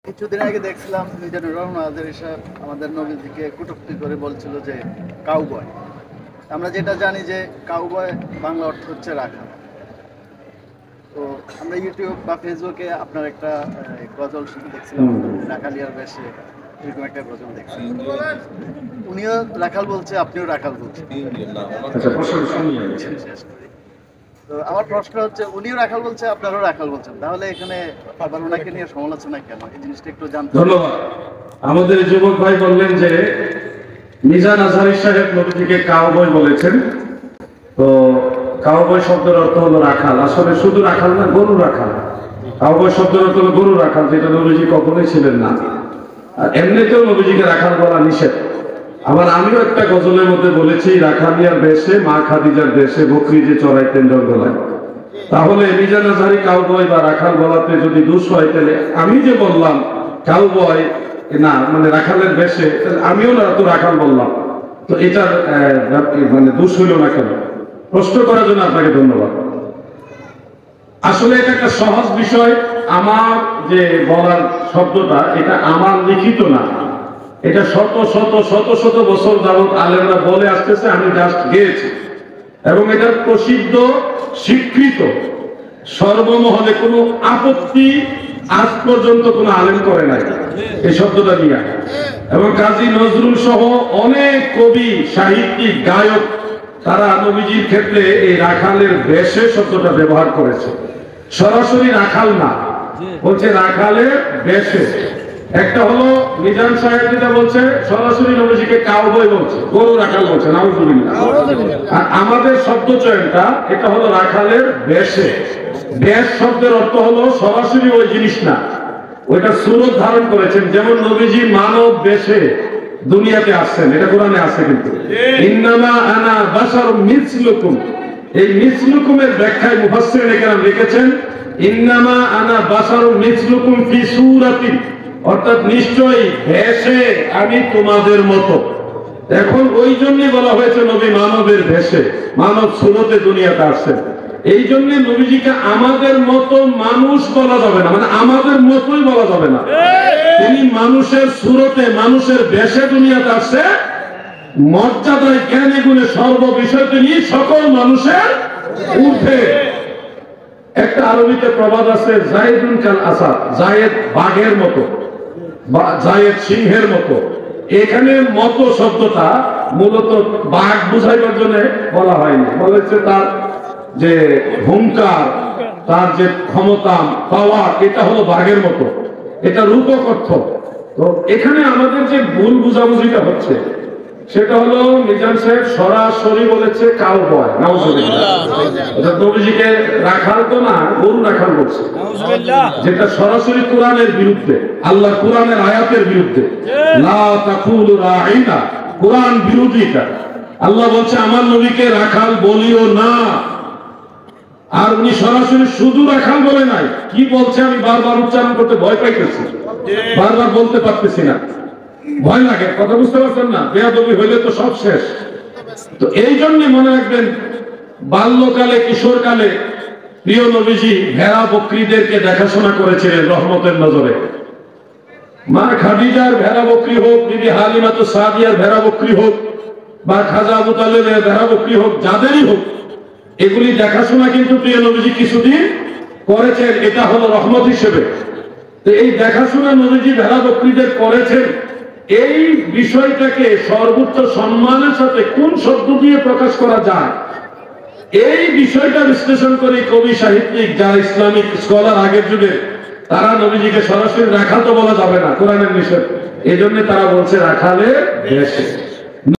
কিছুদিন আগে দেখছিলাম মিজানুর রহমান আজারী সাহেব আমাদের নবীজিকে কটূক্তি করে বলছিল যে কাউবয়। আমরা যেটা জানি যে কাউবয় বাংলা অর্থ হচ্ছে রাখাল। তো আমরা ইউটিউব বা ফেসবুকে আপনার একটা গজল দেখছিলাম, রাখালিয়ার বেশে এরকম একটা গজল দেখছিলাম। উনিও রাখাল বলছে, আপনিও রাখাল বলছেন। শেষ করি। তো আমার প্রশ্ন হচ্ছে, উনিও রাখাল বলছে, আপনারও রাখাল বলছেন, তাহলে এখানে আবার ওনাকে নিয়ে সমালোচনা কেন? এই জিনিসটা একটু জানতে। ধন্যবাদ। আমাদের যুবক ভাই বললেন যে মিজান আজহারী সাহেব নবীজিকে কাউবয় বলেছেন। তো কাউবয় শব্দের অর্থ হলো রাখাল। আসলে শুধু রাখাল না, গরু রাখাল। কাউবয় শব্দের অর্থ হলো গরু রাখাল, যেটা নবীজি কখনোই ছিলেন না। আর এমনিতেও নবীজিকে রাখাল বলা নিষেধ। আবার আমিও একটা গজলের মধ্যে বলেছি, রাখালিয়ার বেশে মা খাদিজার দেশে বকরি যে চড়াইতেন জঙ্গলায়। তাহলে মিজান আজহারী কাউবয় বা রাখাল বলাতে যদি দোষ হয়, তাহলে আমি যে বললাম কাউবয় না মানে রাখালের বেশে, আমিও না তো রাখাল বললাম, তো এটার মানে দোষ হইল না কেন? প্রশ্ন করার জন্য আপনাকে ধন্যবাদ। আসলে এটা একটা সহজ বিষয়। আমার যে বলার শব্দটা, এটা আমার লিখিত না, এটা শত শত শত শত বছর যাবৎ আলেমরা বলে আসতেছে, আমি জাস্ট গেয়েছি। এবং এটা প্রসিদ্ধ, স্বীকৃত, সর্বমহলে কোনো আপত্তি আজ পর্যন্ত কোনো আলেম করে নাই এই শব্দটা নিয়ে। এবং কাজী নজরুল সহ অনেক কবি, সাহিত্যিক, গায়ক, তারা নবীজির ক্ষেত্রে এই রাখালের বেশে শব্দটা ব্যবহার করেছে। সরাসরি রাখাল না, বলছে রাখালের বেশে। একটা হলো মিজান সাহেব যেটা বলছে, সরাসরি নবীজিকে কাউবয় বলছে, গরু রাখাল বলছে, নাউজুবিল্লাহ। আর আমাদের শব্দ চয়নটা এটা হলো রাখালের বেশে। বেশ শব্দের অর্থ হলো সরাসরি ওই জিনিস না, ওইটা সুরত ধারণ করেছেন। যেমন নবীজি মানব বেশে দুনিয়াতে আসছেন, এটা কোরআনে আছে। কিন্তু ইন্নামা আনা বাশারুম মিসলুকুম, এই মিসলুকুমের ব্যাখ্যায় মুফাসসিরিন কেরাম লিখেছেন ইন্নামা আনা বাশারুম মিসলুকুম ফি সূরাতিন, অর্থাৎ নিশ্চয়ই ভেষে আমি তোমাদের মতো। এখন ওই জন্যই বলা হয়েছে নবী মানবের ভেষে, মানব সুরতে দুনিয়াতে আসছেন। এই জন্য নবীজিকে আমাদের মতো মানুষ বলা যাবে না, মানে আমাদের মতোই বলা যাবে না। তিনি মানুষের সুরতে, মানুষের বেশে দুনিয়াতে আসছে। মর্যাদায়, জ্ঞানে গুণে, সর্ব বিষয় তিনি সকল মানুষের ঊর্ধ্বে। একটা আরবিতে প্রবাদ আছে, জায়েদুন কাল আসাদ, জায়েদ বাঘের মতো বা জায়েদ সিংহের মতো। এখানে মতো শব্দটা মূলত বাঘ বুঝাইবার জন্য বলা হয়নি, বলেছে তার যে হুঙ্কার, তার যে ক্ষমতা, পাওয়ার, এটা হলো বাঘের মতো, এটা রূপক অর্থ। তো এখানে আমাদের যে ভুল বুঝাবুঝিটা হচ্ছে, সেটা হলো মিজান সাহেব সরাসরি বলেছে কাউবয়, নাউজুবিল্লাহ। নবীজিকে রাখাল তো না, গরু রাখাল বলছে, যেটা সরাসরি কোরআনের বিরুদ্ধে, আল্লাহ কোরআনের আয়াতের বিরুদ্ধে। লা তাকুলু রাঈনা, কোরআন বিরোধীটা। আল্লাহ বলছে আমার নবীকে রাখাল বলিও না। আর উনি সরাসরি শুধু রাখাল বলে নাই, কি বলছে আমি বারবার উচ্চারণ করতে ভয় পাইতেছি, বারবার বলতে পারতেছি না, ভয় লাগে। কথা বুঝতে পারছেন না? বেয়াদবি হইলে তো সব শেষ। তো এই জন্য মনে রাখবেন, বাল্যকালে, কিশোরকালে প্রিয় নবীজি ভেড়া বকরিদেরকে দেখাশোনা করেছিলেন রহমতের নজরে। মা খাদিজার ভেড়া বকরি হোক, বিবি হালিমাতু সাদিয়ার ভেড়া বকরি হোক, বা খাজা আবু তালেবের ভেড়া বকরি হোক, যাদেরই হোক, এগুলি দেখাশোনা কিন্তু প্রিয় নবীজি কিছুদিন করেছেন। এটা হলো রহমত হিসেবে। তো এই দেখাশোনা নবীজি ভেড়া বকরিদের করেছেন, এই বিষয়টাকে সর্বোচ্চ সম্মানের সাথে কোন শব্দ দিয়ে প্রকাশ করা যায়, এই বিষয়টা বিশ্লেষণ করে কবি, সাহিত্যিক, যারা ইসলামিক স্কলার আগের যুগে, তারা নবীজিকে সরাসরি রাখাল তো বলা যাবে না, কোরআনের নিষেধ। এই জন্য তারা বলছে রাখালের বেশে।